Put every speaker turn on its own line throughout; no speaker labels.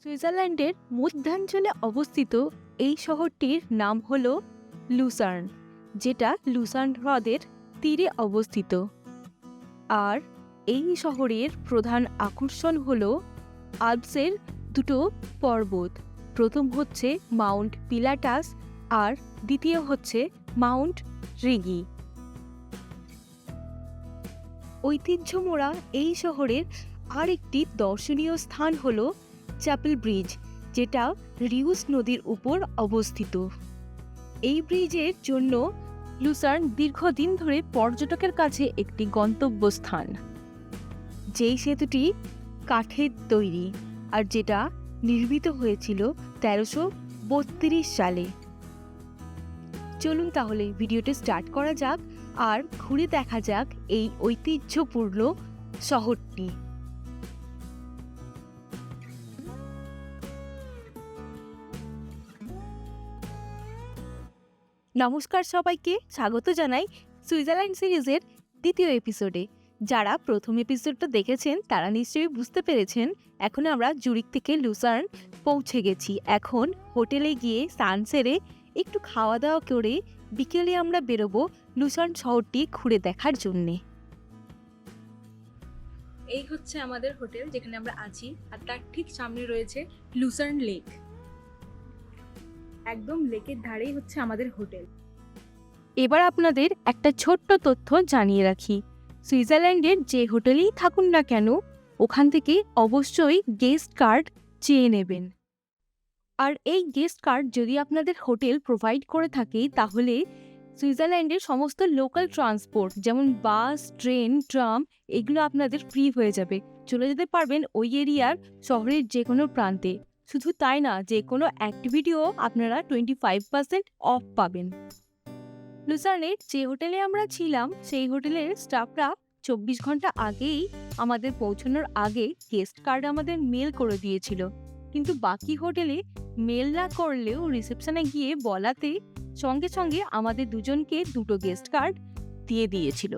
সুইজারল্যান্ডের মধ্যাঞ্চলে অবস্থিত এই শহরটির নাম হল লুসার্ন, যেটা লুসার্ন হ্রদের তীরে অবস্থিত। আর এই শহরের প্রধান আকর্ষণ হল আল্পসের দুটো পর্বত। প্রথম হচ্ছে মাউন্ট পিলাটাস আর দ্বিতীয় হচ্ছে মাউন্ট রিগি। ঐতিহ্যমোড়া এই শহরের আরেকটি দর্শনীয় স্থান হল চ্যাপেল ব্রিজ, যেটা রিউস নদীর উপর অবস্থিত। এই ব্রিজের জন্য লুসার্ন দীর্ঘদিন ধরে পর্যটকের কাছে একটি গন্তব্যস্থান। যেই সেতুটি কাঠের তৈরি আর যেটা নির্মিত হয়েছিল 1332 সালে। চলুন তাহলে ভিডিওটি স্টার্ট করা যাক আর ঘুরে দেখা যাক এই ঐতিহ্যপূর্ণ শহরটি। নমস্কার সবাইকে, স্বাগত জানাই সুইজারল্যান্ড সিরিজের দ্বিতীয় এপিসোডে। যারা প্রথম এপিসোডটা দেখেছেন তারা নিশ্চয়ই বুঝতে পেরেছেন এখন আমরা জুরিক থেকে লুসার্ন পৌঁছে গেছি। এখন হোটেলে গিয়ে স্নান সেরে একটু খাওয়া দাওয়া করে বিকেলে আমরা বেরোবো লুসার্ন শহরটি ঘুরে দেখার জন্যে। এই হচ্ছে আমাদের হোটেল যেখানে আমরা আছি, আর তার ঠিক সামনে রয়েছে লুসার্ন লেক। একদম লেকের ধারেই হচ্ছে আমাদের হোটেল। এবার আপনাদের একটা ছোট্ট তথ্য জানিয়ে রাখি, সুইজারল্যান্ডের যে হোটেলেই থাকুন না কেন ওখান থেকে অবশ্যই গেস্ট কার্ড চেয়ে নেবেন। আর এই গেস্ট কার্ড যদি আপনাদের হোটেল প্রোভাইড করে থাকে তাহলে সুইজারল্যান্ডের সমস্ত লোকাল ট্রান্সপোর্ট যেমন বাস, ট্রেন, ট্রাম এগুলো আপনাদের ফ্রি হয়ে যাবে। চলে যেতে পারবেন ওই এরিয়ার শহরের যে কোনো প্রান্তে। শুধু তাই না, যে কোনো অ্যাক্টিভিটিও আপনারা 25% অফ পাবেন। লুসার্নের যে হোটেলে আমরা ছিলাম সেই হোটেলের স্টাফরা 24 ঘন্টা আগেই আমাদের পৌঁছানোর আগে গেস্ট কার্ড আমাদের মেল করে দিয়েছিল, কিন্তু বাকি হোটেলে মেল না করলেও রিসেপশনে গিয়ে বলাতে সঙ্গে সঙ্গে আমাদের দুজনকে দুটো গেস্ট কার্ড দিয়ে দিয়েছিল।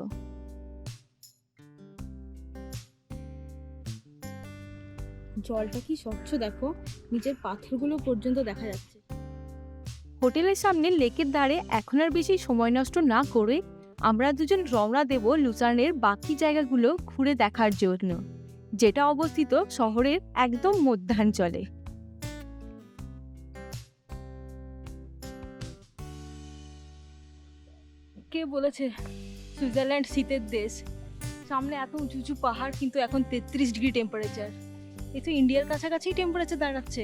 জলটা কি স্বচ্ছ দেখো, নিচের পাথরগুলো পর্যন্ত দেখা যাচ্ছে। হোটেলের সামনে লেকের ধারে এখন আর বেশি সময় নষ্ট না করে আমরা দুজন রওনা দেব লুসার্নের বাকি জায়গাগুলো ঘুরে দেখার জন্য, যেটা অবস্থিত শহরের একদম মধ্যাঞ্চলে। কে বলেছে সুইজারল্যান্ড শীতের দেশ? সামনে এত উঁচু উঁচু পাহাড়, কিন্তু এখন 33 ডিগ্রি টেম্পারেচার। এ তো ইন্ডিয়ার কাছাকাছি টেম্পারেচার দাঁড়াচ্ছে।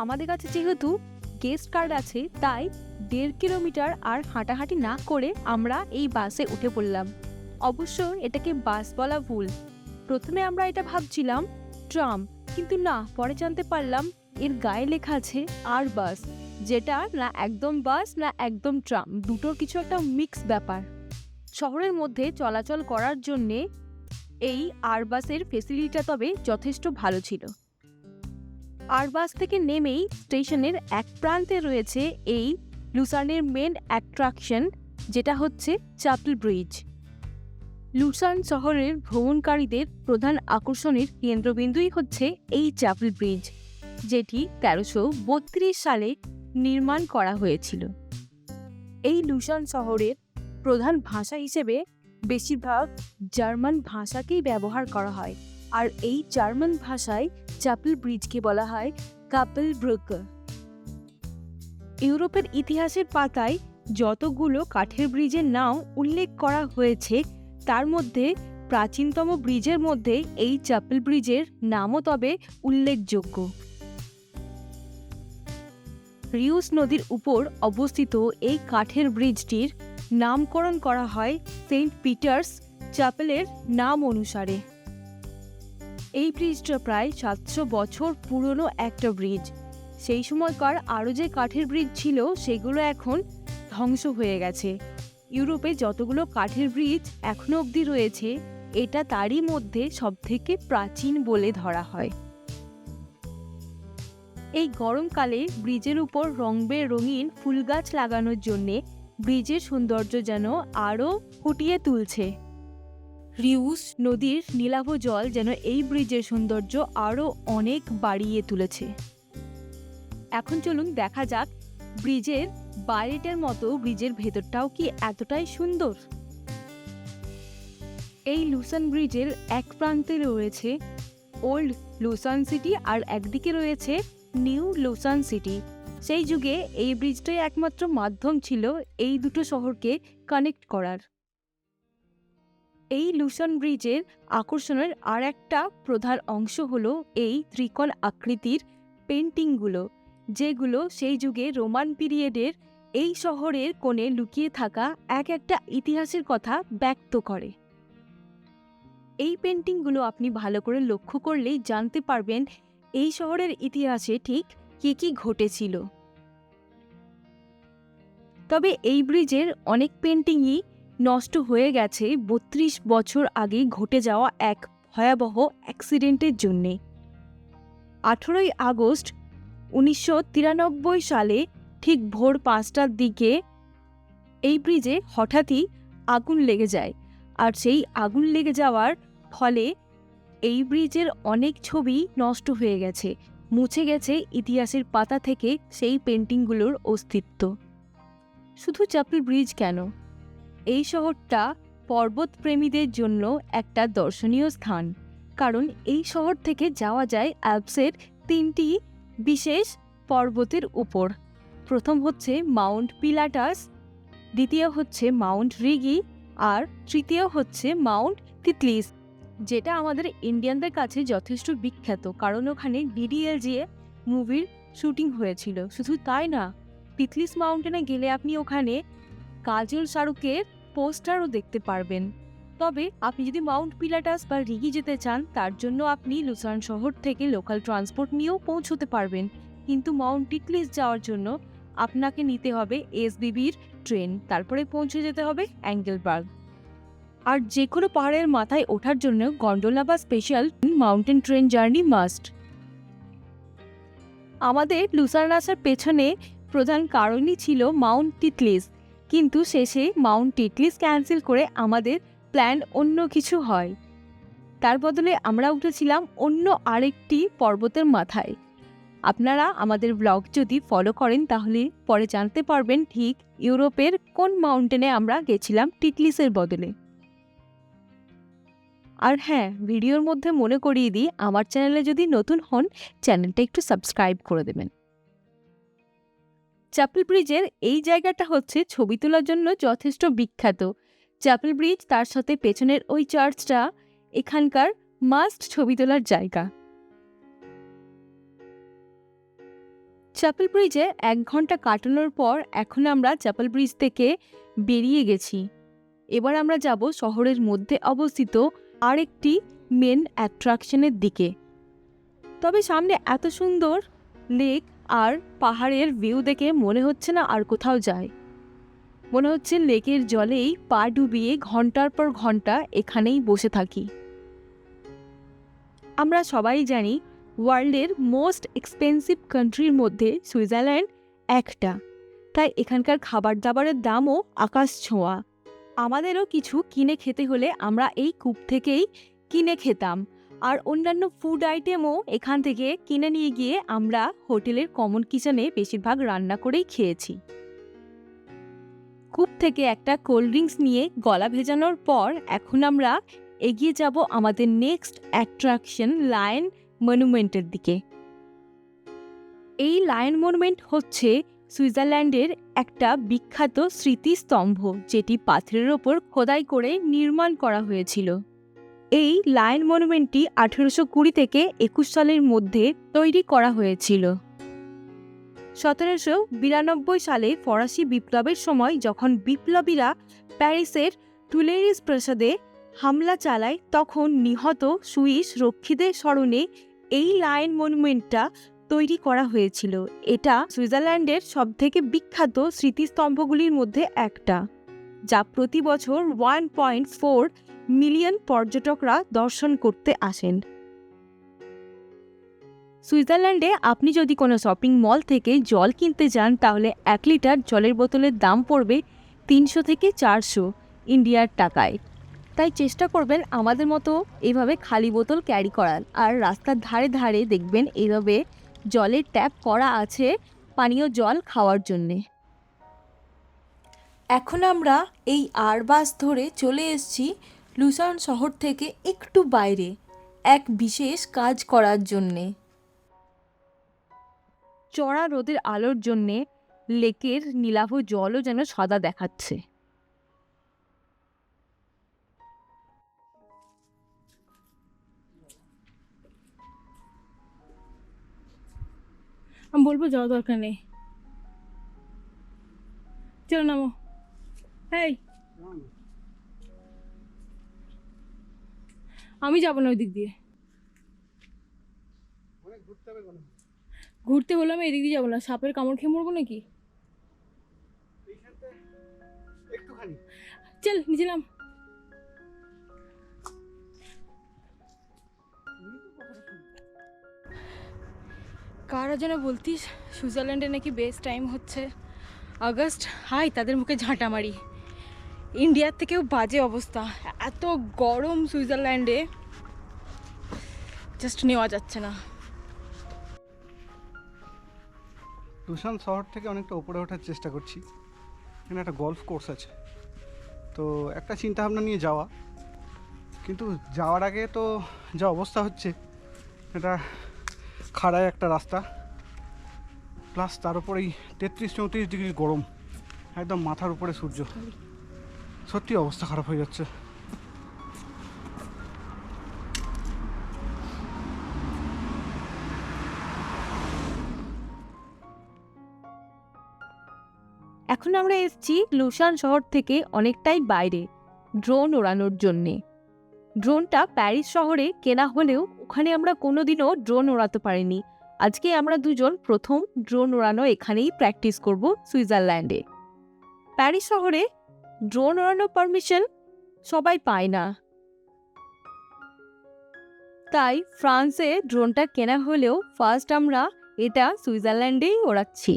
আমাদের কাছে যেহেতু গেস্ট কার্ড আছে তাই 1.5 কিলোমিটার আর হাঁটাহাঁটি না করে আমরা এই বাসে উঠে পড়লাম। অবশ্য এটাকে বাস বলা ভুল, প্রথমে আমরা এটা ভাবছিলাম ট্রাম, কিন্তু না, পরে জানতে পারলাম এর গায়ে লেখা আছে আর বাস, যেটা না একদম বাস না একদম ট্রাম, দুটোর কিছু একটা মিক্স ব্যাপার। শহরের মধ্যে চলাচল করার জন্যে এই আর বাসের ফেসিলিটিটা তবে যথেষ্ট ভালো ছিল। আর বাস থেকে নেমেই স্টেশনের এক প্রান্তে রয়েছে এই লুসার্নের মেন অ্যাট্রাকশন, যেটা হচ্ছে চ্যাপেল ব্রিজ। লুসার্ন শহরের ভ্রমণকারীদের প্রধান আকর্ষণের কেন্দ্রবিন্দুই হচ্ছে এই চ্যাপেল ব্রিজ, যেটি 1332 সালে নির্মাণ করা হয়েছিল। এই লুসার্ন শহরের প্রধান ভাষা হিসেবে বেশিরভাগ জার্মান ভাষাকেই ব্যবহার করা হয়, আর এই জার্মান ভাষায় চ্যাপেল ব্রিজকে বলা হয় কাপেলব্রুকে। ইউরোপের ইতিহাসের পাতায় যতগুলো কাঠের ব্রিজের নাম উল্লেখ করা হয়েছে তার মধ্যে প্রাচীনতম ব্রিজের মধ্যে এই চ্যাপেল ব্রিজের নামও তবে উল্লেখযোগ্য। রিউস নদীর উপর অবস্থিত এই কাঠের ব্রিজটির নামকরণ করা হয় সেন্ট পিটার্স চ্যাপেলের নাম অনুসারে। এই ব্রিজটা প্রায় 700 বছর পুরনো একটা ব্রিজ। সেই সময়কার আরও যে কাঠের ব্রিজ ছিল সেগুলো এখন ধ্বংস হয়ে গেছে। ইউরোপে যতগুলো কাঠের ব্রিজ এখনো অবধি রয়েছে এটা তারই মধ্যে সবথেকে প্রাচীন বলে ধরা হয়। এই গরমকালে ব্রিজের উপর রঙিন ফুল গাছ লাগানোর জন্যে ব্রিজের সৌন্দর্য যেন আরও ফুটিয়ে তুলছে। রিউস নদীর নীলাভ জল যেন এই ব্রিজের সৌন্দর্য আরও অনেক বাড়িয়ে তুলেছে। এখন চলুন দেখা যাক ব্রিজের বাইরেটার মতো ব্রিজের ভেতরটাও কি এতটাই সুন্দর। এই লুসান ব্রিজের এক প্রান্তে রয়েছে ওল্ড লুসান সিটি আর একদিকে রয়েছে নিউ লুসান সিটি। সেই যুগে এই ব্রিজটাই একমাত্র মাধ্যম ছিল এই দুটো শহরকে কানেক্ট করার। এই লুসান ব্রিজের আকর্ষণের আর একটা প্রধান অংশ হলো এই ত্রিকোণ আকৃতির পেন্টিংগুলো, যেগুলো সেই যুগে রোমান পিরিয়ডের এই শহরের কোণে লুকিয়ে থাকা এক একটা ইতিহাসের কথা ব্যক্ত করে। এই পেন্টিংগুলো আপনি ভালো করে লক্ষ্য করলেই জানতে পারবেন এই শহরের ইতিহাসে ঠিক কী কী ঘটেছিল। তবে এই ব্রিজের অনেক পেন্টিংই নষ্ট হয়ে গেছে ৩২ বছর আগে ঘটে যাওয়া এক ভয়াবহ অ্যাক্সিডেন্টের জন্যে। 18ই আগস্ট 1993 সালে ঠিক ভোর 5টার দিকে এই ব্রিজে হঠাৎই আগুন লেগে যায়, আর সেই আগুন লেগে যাওয়ার ফলে এই ব্রিজের অনেক ছবি নষ্ট হয়ে গেছে, মুছে গেছে ইতিহাসের পাতা থেকে সেই পেন্টিংগুলোর অস্তিত্ব। শুধু চ্যাপেল ব্রিজ কেন, এই শহরটা পর্বতপ্রেমীদের জন্য একটা দর্শনীয় স্থান, কারণ এই শহর থেকে যাওয়া যায় অ্যালপসের 3টি বিশেষ পর্বতের উপর। প্রথম হচ্ছে মাউন্ট পিলাটাস, দ্বিতীয় হচ্ছে মাউন্ট রিগি, আর তৃতীয় হচ্ছে মাউন্ট তিতলিস, যেটা আমাদের ইন্ডিয়ানদের কাছে যথেষ্ট বিখ্যাত, কারণ ওখানে DDLJ মুভির শুটিং হয়েছিল। শুধু তাই না, তিতলিস মাউন্টেনে গেলে আপনি ওখানে কাজল শাহরুখের পোস্টারও দেখতে পারবেন। তবে আপনি যদি মাউন্ট পিলাটাস বা রিগি যেতে চান, তার জন্য আপনি লুসান শহর থেকে লোকাল ট্রান্সপোর্ট নিয়েও পৌঁছতে পারবেন, কিন্তু মাউন্ট তিতলিস যাওয়ার জন্য আপনাকে নিতে হবে SBBর ট্রেন, তারপরে পৌঁছে যেতে হবে অ্যাঙ্গেলবার্গ। আর যে কোনো পাহাড়ের মাথায় ওঠার জন্য গন্ডোলা বা special mountain train journey must. আমাদের লুসান আসার পেছনে প্রধান কারণই ছিল মাউন্ট তিতলিস, কিন্তু শেষে মাউন্ট তিতলিস ক্যান্সেল করে আমাদের প্ল্যান অন্য কিছু হয়। তার বদলে আমরা উঠেছিলাম অন্য আরেকটি পর্বতের মাথায়। আপনারা আমাদের ব্লগ যদি ফলো করেন তাহলে পরে জানতে পারবেন ঠিক ইউরোপের কোন মাউন্টেনে আমরা গেছিলাম তিতলিসের বদলে। আর হ্যাঁ, ভিডিওর মধ্যে মনে করিয়ে দিই, আমার চ্যানেলে যদি নতুন হন চ্যানেলটা একটু সাবস্ক্রাইব করে দেবেন। চ্যাপেল ব্রিজের এই জায়গাটা হচ্ছে ছবি তোলার জন্য যথেষ্ট বিখ্যাত। চ্যাপেল ব্রিজ তার সাথে পেছনের ওই চার্চটা এখানকার মাস্ট ছবি তোলার জায়গা। চ্যাপেল ব্রিজে 1 ঘন্টা কাটানোর পর এখন আমরা চ্যাপেল ব্রিজ থেকে বেরিয়ে গেছি। এবার আমরা যাব শহরের মধ্যে অবস্থিত আরেকটি মেন অ্যাট্রাকশনের দিকে। তবে সামনে এত সুন্দর লেক আর পাহাড়ের ভিউ দেখে মনে হচ্ছে না আর কোথাও যায়, মনে হচ্ছে লেকের জলেই পা ডুবিয়ে ঘন্টার পর ঘন্টা এখানেই বসে থাকি। আমরা সবাই জানি ওয়ার্ল্ডের মোস্ট এক্সপেন্সিভ কান্ট্রির মধ্যে সুইজারল্যান্ড একটা, তাই এখানকার খাবার দাবারের দামও আকাশ ছোঁয়া। আমাদেরও কিছু কিনে খেতে হলে আমরা এই কূপ থেকেই কিনে খেতাম, আর অন্যান্য ফুড আইটেমও এখান থেকে কিনে নিয়ে গিয়ে আমরা হোটেলের কমন কিচেনে বেশিরভাগ রান্না করেই খেয়েছি। কূপ থেকে একটা কোল্ড ড্রিঙ্কস নিয়ে গলা ভেজানোর পর এখন আমরা এগিয়ে যাব আমাদের নেক্সট অ্যাট্রাকশন লায়ন মনুমেন্টের দিকে। এই লায়ন মনুমেন্ট হচ্ছে সুইজারল্যান্ডের একটা বিখ্যাত স্মৃতিস্তম্ভ, যেটি পাথরের ওপর খোদাই করে নির্মাণ করা হয়েছিল। এই লায়ন মনুমেন্টটি 1820 থেকে 21 সালের মধ্যে তৈরি করা হয়েছিল। 1792 সালে ফরাসি বিপ্লবের সময় যখন বিপ্লবীরা প্যারিসের টুইলেরিস প্রাসাদে হামলা চালায়, তখন নিহত সুইস রক্ষীদের স্মরণে এই লায়ন মনুমেন্টটা তৈরি করা হয়েছিল। এটা সুইজারল্যান্ডের সবথেকে বিখ্যাত স্মৃতিস্তম্ভগুলির মধ্যে একটা, যা প্রতি বছর 1.4 মিলিয়ন পর্যটকরা দর্শন করতে আসেন। সুইজারল্যান্ডে আপনি যদি কোনো শপিং মল থেকে জল কিনতে যান, তাহলে 1 লিটার জলের বোতলের দাম পড়বে 300 থেকে 400 ইন্ডিয়ার টাকায়। তাই চেষ্টা করবেন আমাদের মতো এইভাবে খালি বোতল ক্যারি করার। আর রাস্তার ধারে ধারে দেখবেন এইভাবে জলের ট্যাপ করা আছে পানীয় জল খাওয়ার জন্যে। এখন আমরা এই বাস ধরে চলে এসেছি লুসান শহর থেকে একটু বাইরে এক বিশেষ কাজ করার জন্যে। চড়া রোদের আলোর জন্যে লেকের নীলাভ জলও যেন সাদা দেখাচ্ছে।
আমি বলবো যাওয়া দরকার নেই, চলো নামো। এই আমি যাবো না ওই দিক দিয়ে, ঘুরতে বললাম এদিক দিয়ে যাবো না, সাপের কামড় খেয়ে মরবো নাকি? চল নিচে নাম। কারা যেন বলতিস সুইজারল্যান্ডে নাকি বেস্ট টাইম হচ্ছে আগস্ট। হাই তাদের মুখে ঝাঁটা মারি, ইন্ডিয়ার থেকেও বাজে অবস্থা, এত গরম সুইজারল্যান্ডে জাস্ট নেওয়া যাচ্ছে না।
লুসান শহর থেকে অনেকটা উপরে ওঠার চেষ্টা করছি। এখানে একটা গলফ কোর্স আছে, তো একটা চিন্তা ভাবনা নিয়ে যাওয়া, কিন্তু যাওয়ার আগে তো যা অবস্থা হচ্ছে, এটা খাড়ায় একটা রাস্তা, প্লাস তার উপরেই 33-34 ডিগ্রি গরম, একদম মাথার উপরে সূর্য, সত্যি অবস্থা খারাপ হয়ে যাচ্ছে।
এখন আমরা এসেছি লুসান শহর থেকে অনেকটাই বাইরে ড্রোন ওড়ানোর জন্যে। ড্রোনটা প্যারিস শহরে কেনা হলেও ওখানে আমরা কোনোদিনও ড্রোন ওড়াতে পারিনি। আজকে আমরা দুজন প্রথম ড্রোন ওড়ানো এখানেই প্র্যাকটিস করব সুইজারল্যান্ডে। প্যারিস শহরে ড্রোন ওড়ানোর পারমিশন সবাই পায় না, তাই ফ্রান্সে ড্রোনটা কেনা হলেও ফার্স্ট আমরা এটা সুইজারল্যান্ডেই ওড়াচ্ছি।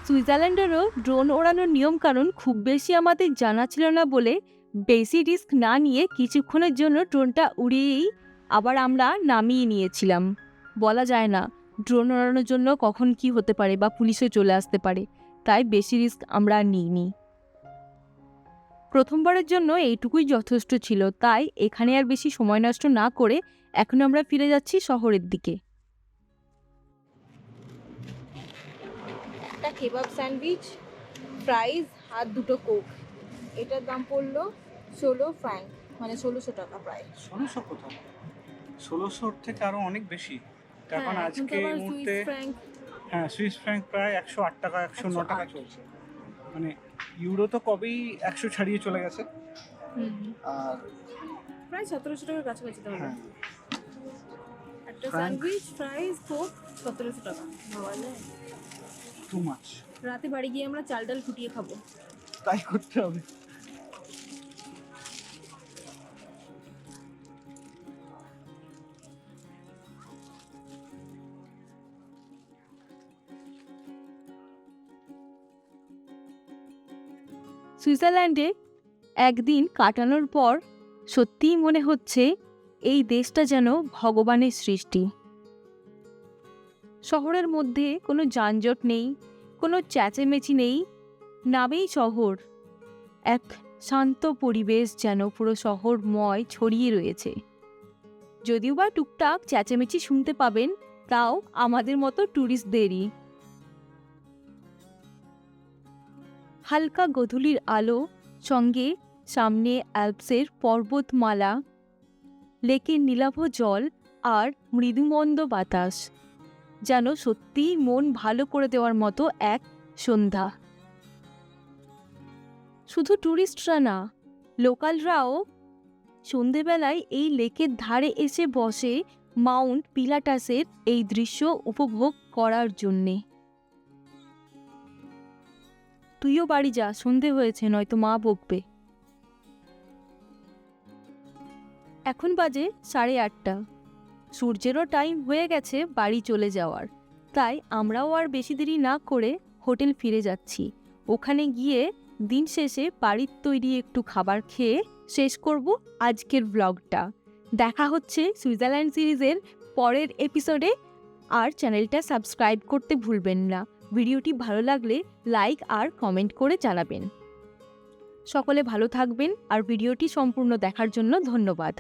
সুইজারল্যান্ডেরও ড্রোন ওড়ানোর নিয়মকানুন খুব বেশি আমাদের জানা ছিল না বলে বেশি রিস্ক না নিয়ে কিছুক্ষণের জন্য ড্রোনটা উড়িয়েই আবার আমরা নামিয়ে নিয়েছিলাম। বলা যায় না ড্রোন ওড়ানোর জন্য কখন কি হতে পারে বা পুলিশও চলে আসতে পারে, তাই বেশি রিস্ক আমরা নিইনি। প্রথমবারের জন্য এইটুকুই যথেষ্ট ছিল, তাই এখানে আর বেশি সময় নষ্ট না করে এখন আমরা ফিরে যাচ্ছি শহরের দিকে।
একটা কেবাব স্যান্ডউইচ, ফ্রাইজ আর দুটো কোক, এটার দাম পড়লো 16 ফ্র্যাঙ্ক, মানে 1600 টাকা প্রায়।
1600 কোথাও, 1600 থেকে আরো অনেক বেশি এখন
হ্যাঁ,
আজকে এই মুহূর্তে। হ্যাঁ, সুইস ফ্র্যাঙ্ক প্রায় 108 টাকা 109 টাকা চলছে, মানে ইউরো তো কবেই 100 ছাড়িয়ে চলে গেছে। আর
প্রায় 1700 টাকার কাছাকাছি তাহলে।
হ্যাঁ,
একটা
ফ্র্যাঙ্ক।
স্যান্ডউইচ, ফ্রাইজ, কোক 1700 টাকা। ভাবা যায়?
Too much.
রাতে বাড়ি গিয়ে আমরা চাল ডাল ফুটিয়ে খাবো।
তাই করতে হবে।
সুইজারল্যান্ডে একদিন কাটানোর পর সত্যিই মনে হচ্ছে এই দেশটা যেন ভগবানের সৃষ্টি। শহরের মধ্যে কোনো যানজট নেই, কোনো চেঁচেমেচি নেই, নামেই শহর, এক শান্ত পরিবেশ যেন পুরো শহরময় ছড়িয়ে রয়েছে। যদিও বা টুকটাক চেঁচেমেচি শুনতে পাবেন, তাও আমাদের মতো ট্যুরিস্টদেরই। হালকা গোধূলির আলো, সঙ্গে সামনে অ্যালপসের পর্বতমালা, লেকের নীলাভ জল আর মৃদুমন্দ বাতাস, যেন সত্যিই মন ভালো করে দেওয়ার মতো এক সন্ধ্যা। শুধু ট্যুরিস্টরা না, লোকালরাও সন্ধেবেলায় এই লেকের ধারে এসে বসে মাউন্ট পিলাটাসের এই দৃশ্য উপভোগ করার জন্যে। তুইও বাড়ি যা, সন্ধে হয়েছে, নয়তো মা বকবে। এখন বাজে 8:30। সূর্যেরও টাইম হয়ে গেছে বাড়ি চলে যাওয়ার, তাই আমরাও আর বেশি দেরি না করে হোটেল ফিরে যাচ্ছি। ওখানে গিয়ে দিন শেষে বাড়ির তৈরি একটু খাবার খেয়ে শেষ করব আজকের ব্লগটা। দেখা হচ্ছে সুইজারল্যান্ড সিরিজের পরের এপিসোডে। আর চ্যানেলটা সাবস্ক্রাইব করতে ভুলবেন না। ভিডিওটি ভালো লাগলে লাইক আর কমেন্ট করে জানাবেন। সকলে ভালো থাকবেন আর ভিডিওটি সম্পূর্ণ দেখার জন্য ধন্যবাদ।